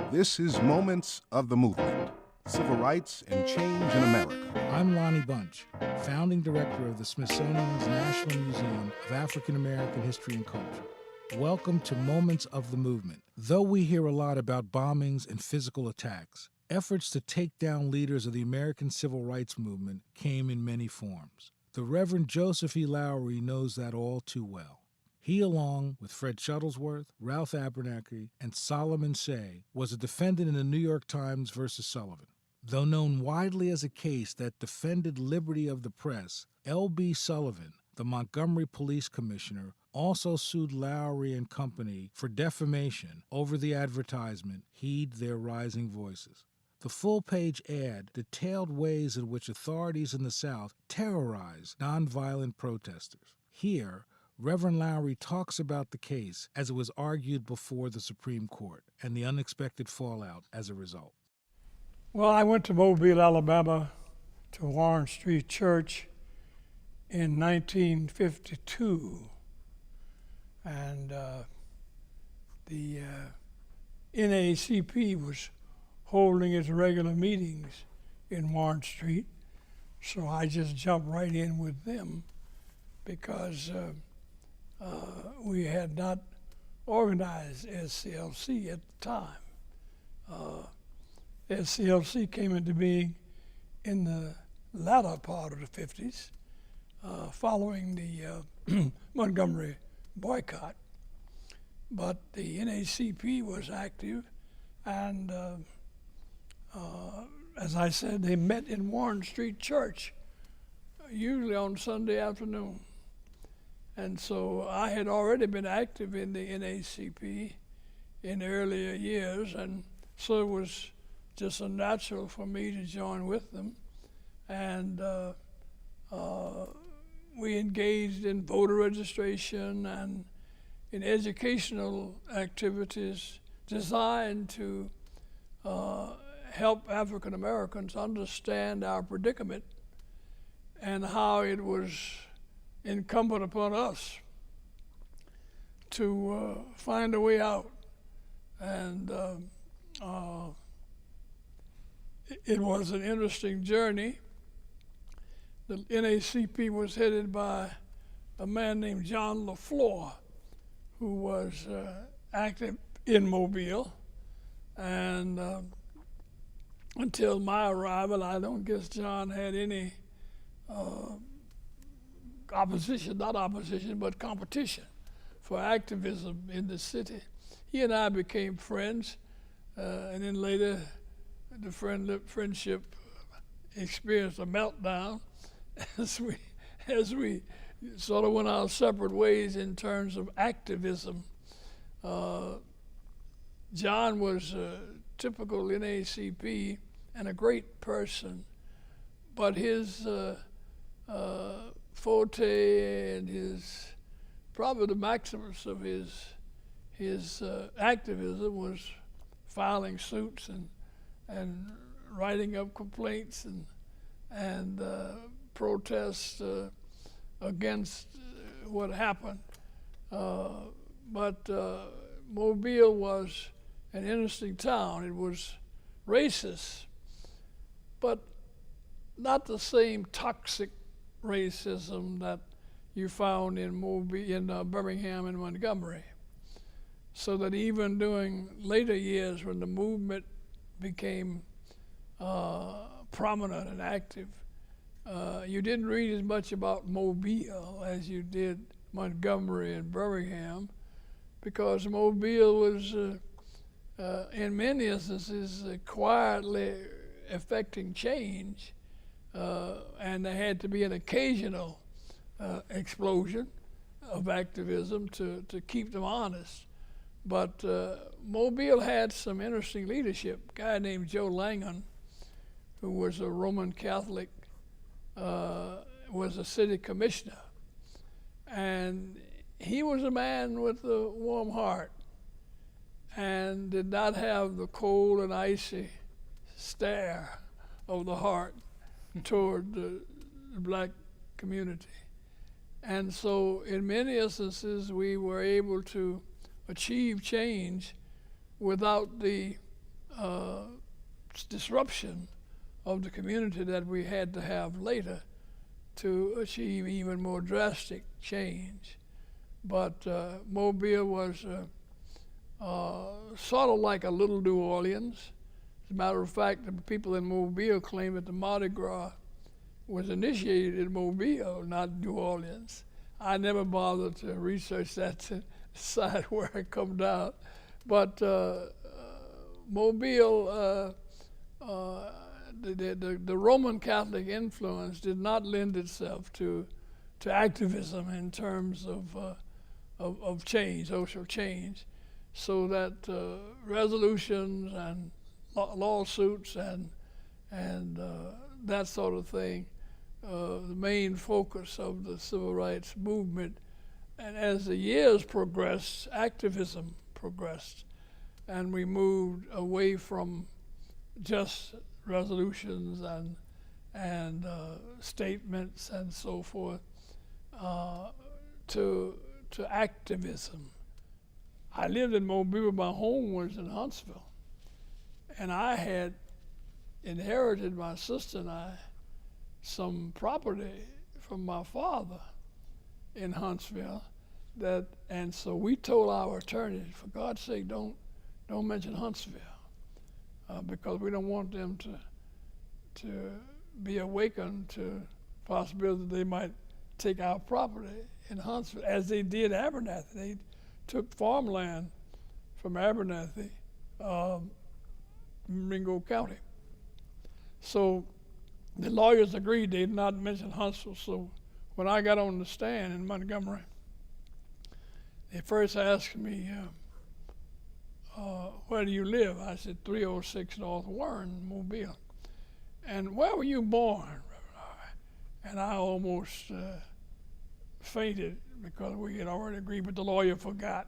This is Moments of the Movement, Civil Rights and Change in America. I'm Lonnie Bunch, founding director of the Smithsonian's National Museum of African American History and Culture. Welcome to Moments of the Movement. Though we hear a lot about bombings and physical attacks, efforts to take down leaders of the American Civil Rights Movement came in many forms. The Reverend Joseph E. Lowery knows that all too well. He, along with Fred Shuttlesworth, Ralph Abernathy, and Solomon Say, was a defendant in the New York Times versus Sullivan. Though known widely as a case that defended liberty of the press, L.B. Sullivan, the Montgomery Police Commissioner, also sued Lowery and Company for defamation over the advertisement, "Heed Their Rising Voices." The full-page ad detailed ways in which authorities in the South terrorize nonviolent protesters. Here, Reverend Lowery talks about the case as it was argued before the Supreme Court and the unexpected fallout as a result. Well, I went to Mobile, Alabama, to Warren Street Church in 1952, and the NAACP was holding its regular meetings in Warren Street, so I just jumped right in with them because we had not organized SCLC at the time. SCLC came into being in the latter part of the 50s, following the Montgomery boycott. But the NAACP was active, and as I said, they met in Warren Street Church, usually on Sunday afternoon. And so I had already been active in the NAACP in earlier years, and so it was just a natural for me to join with them. And we engaged in voter registration and in educational activities designed to help African Americans understand our predicament and how it was incumbent upon us to find a way out. And it was an interesting journey. The NAACP was headed by a man named John LaFleur, who was active in Mobile. And until my arrival, I don't guess John had any competition for activism in the city. He and I became friends, and then later the friendship experienced a meltdown as we sort of went our separate ways in terms of activism. John was a typical NAACP and a great person, but his forte and probably the maximus of his activism was filing suits and writing up complaints and protests against what happened. But Mobile was an interesting town. It was racist, but not the same toxic racism that you found in Birmingham and Montgomery. So that even during later years when the movement became prominent and active, you didn't read as much about Mobile as you did Montgomery and Birmingham, because Mobile was, in many instances, quietly effecting change, and there had to be an occasional explosion of activism to keep them honest. But Mobile had some interesting leadership. A guy named Joe Langan, who was a Roman Catholic, was a city commissioner. And he was a man with a warm heart and did not have the cold and icy stare of the heart toward the black community. And so in many instances, we were able to achieve change without the disruption of the community that we had to have later to achieve even more drastic change. But Mobile was sort of like a little New Orleans. As a matter of fact, the people in Mobile claim that the Mardi Gras was initiated in Mobile, not New Orleans. I never bothered to research that to decide where it come down. But Mobile, the Roman Catholic influence did not lend itself to activism in terms of change, social change, so that resolutions and lawsuits and that sort of thing, the main focus of the civil rights movement. And as the years progressed, activism progressed, and we moved away from just resolutions and statements and so forth to activism. I lived in Mobile. My home was in Huntsville, and I had inherited, my sister and I, some property from my father in Huntsville. And so we told our attorney, for God's sake, don't mention Huntsville, because we don't want them to be awakened to the possibility that they might take our property in Huntsville, as they did Abernathy. They took farmland from Abernathy, Marengo County. So the lawyers agreed they did not mention Huntsville. So when I got on the stand in Montgomery, they first asked me, where do you live? I said, 306 North Warren, Mobile. And where were you born? And I almost fainted because we had already agreed, but the lawyer forgot.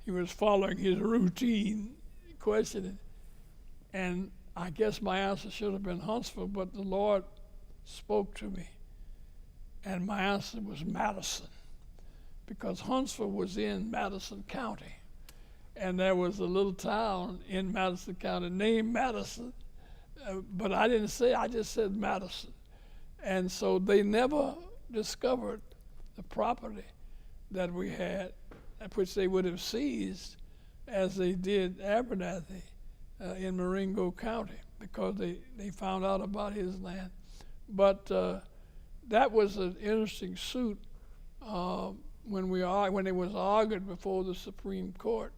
He was following his routine questioning. And I guess my answer should have been Huntsville, but the Lord spoke to me. And my answer was Madison, because Huntsville was in Madison County. And there was a little town in Madison County named Madison, but I didn't say, I just said Madison. And so they never discovered the property that we had, which they would have seized as they did Abernathy in Marengo County, because they found out about his land. But that was an interesting suit when it was argued before the Supreme Court.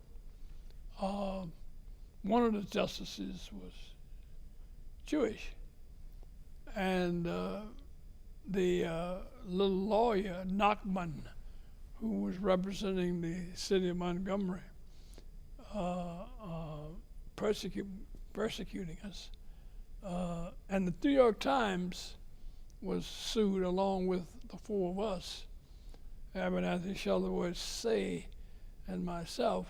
One of the justices was Jewish, and the little lawyer, Nachman, who was representing the city of Montgomery, persecuting us. And the New York Times was sued along with the four of us, Abernathy, Shuttleworth, Say, and myself.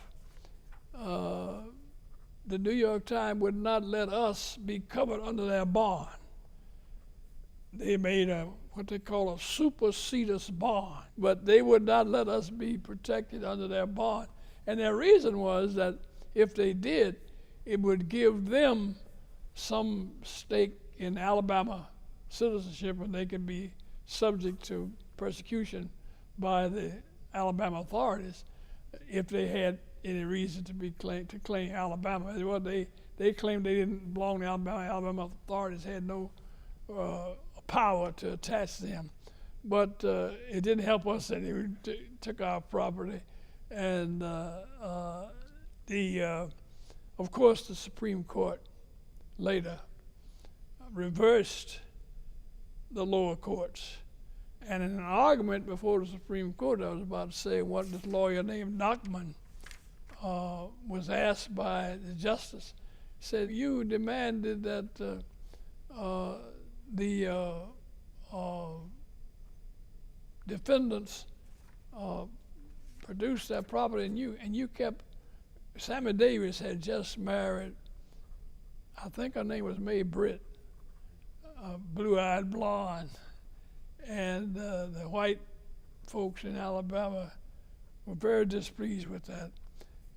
The New York Times would not let us be covered under their bond. They made what they call a supersedus bond, but they would not let us be protected under their bond. And their reason was that if they did, it would give them some stake in Alabama citizenship, and they could be subject to persecution by the Alabama authorities if they had any reason to claim Alabama. Well, they claimed they didn't belong to Alabama. Alabama authorities had no power to attach them. But it didn't help us that they took our property. And of course, the Supreme Court later reversed the lower courts. And in an argument before the Supreme Court, I was about to say what this lawyer named Nachman was asked by the justice. Said, you demanded that the defendants produce their property, and you kept. Sammy Davis had just married, I think her name was Mae Britt, a blue-eyed blonde, and the white folks in Alabama were very displeased with that.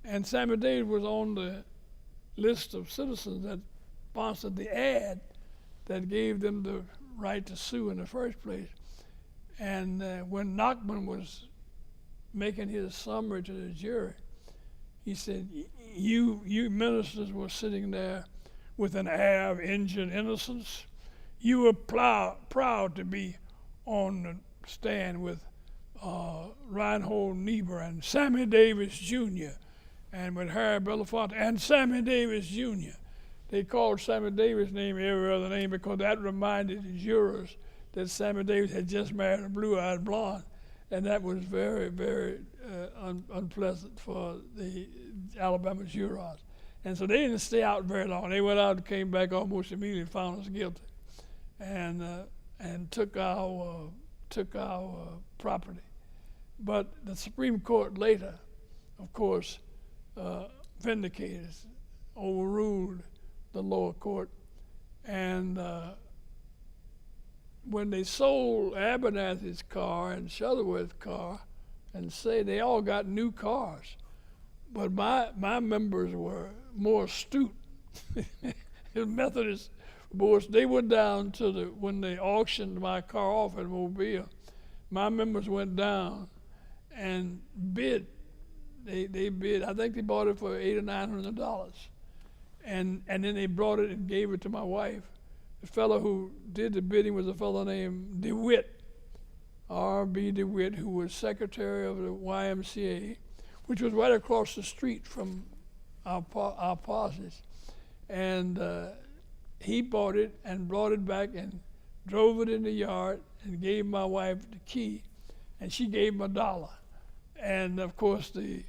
And Sammy Davis was on the list of citizens that sponsored the ad that gave them the right to sue in the first place. And when Nachman was making his summary to the jury, he said, you ministers were sitting there with an air of injured innocence. You were proud to be on the stand with Reinhold Niebuhr and Sammy Davis Jr. and with Harry Belafonte and Sammy Davis Jr. They called Sammy Davis' name every other name because that reminded the jurors that Sammy Davis had just married a blue-eyed blonde, and that was very, very unpleasant for the Alabama jurors. And so they didn't stay out very long. They went out and came back almost immediately and found us guilty, and took our property. But the Supreme Court later, of course, vindicated us, overruled the lower court, and when they sold Abernathy's car and Shuttleworth's car, and say they all got new cars, but my members were more astute. The Methodists boys, they went down to when they auctioned my car off in Mobile, my members went down and bid. They bid. I think they bought it for $800 or $900, and then they brought it and gave it to my wife. The fellow who did the bidding was a fellow named DeWitt, R.B. DeWitt, who was secretary of the YMCA, which was right across the street from our posses. And he bought it and brought it back and drove it in the yard and gave my wife the key, and she gave him $1. And of course the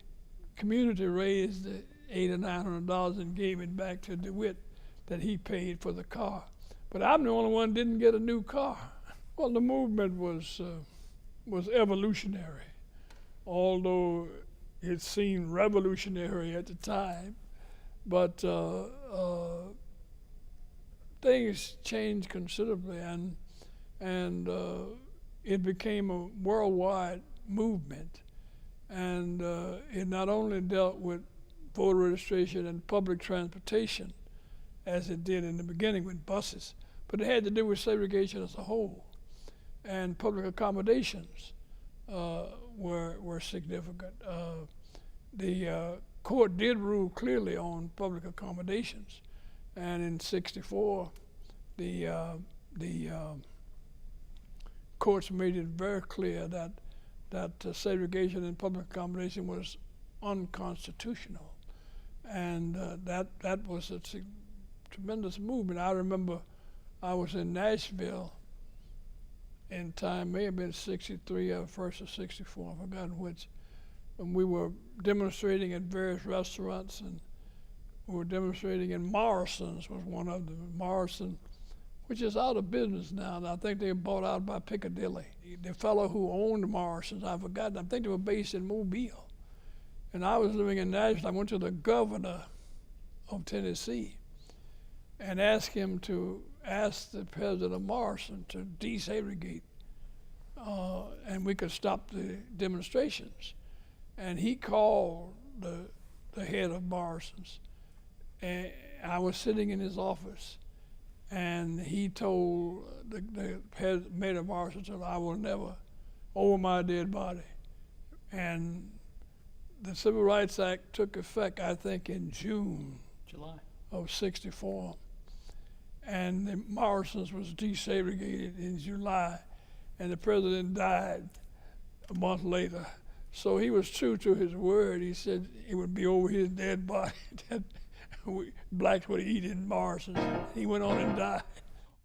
community raised the $800 or $900 and gave it back to DeWitt that he paid for the car. But I'm the only one who didn't get a new car. Well, the movement was evolutionary, although it seemed revolutionary at the time. But things changed considerably, and it became a worldwide movement. And it not only dealt with voter registration and public transportation, as it did in the beginning with buses, but it had to do with segregation as a whole. And public accommodations were significant. The court did rule clearly on public accommodations, and in '64, the courts made it very clear that segregation in public accommodation was unconstitutional, and that was a tremendous movement. I remember I was in Nashville in time, may have been '63 or first of '64, I've forgotten which, and we were demonstrating at various restaurants, and we were demonstrating in Morrison's, was one of them. Morrison, which is out of business now, and I think they were bought out by Piccadilly. The fellow who owned Morrison's, I've forgotten, I think they were based in Mobile. And I was living in Nashville. I went to the governor of Tennessee and asked him to ask the president of Morrison to desegregate, and we could stop the demonstrations. And he called the head of Morrison's, and I was sitting in his office, and he told the head of Morrison, I will never, over my dead body. And the Civil Rights Act took effect, I think, in July of '64. And the Morrison's was desegregated in July, and the president died a month later. So he was true to his word. He said it would be over his dead body that blacks would eat in Morrison's. He went on and died.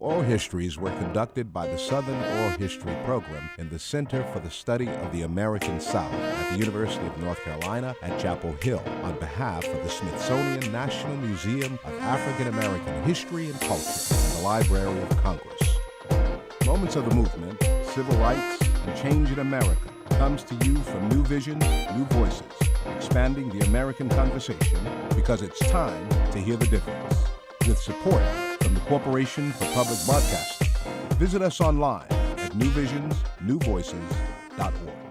Oral histories were conducted by the Southern Oral History Program in the Center for the Study of the American South at the University of North Carolina at Chapel Hill on behalf of the Smithsonian National Museum of African American History and Culture and the Library of Congress. Moments of the Movement, Civil Rights, and Change in America comes to you from New Visions, New Voices, expanding the American conversation because it's time to hear the difference. With support from the Corporation for Public Broadcasting. Visit us online at newvisionsnewvoices.org.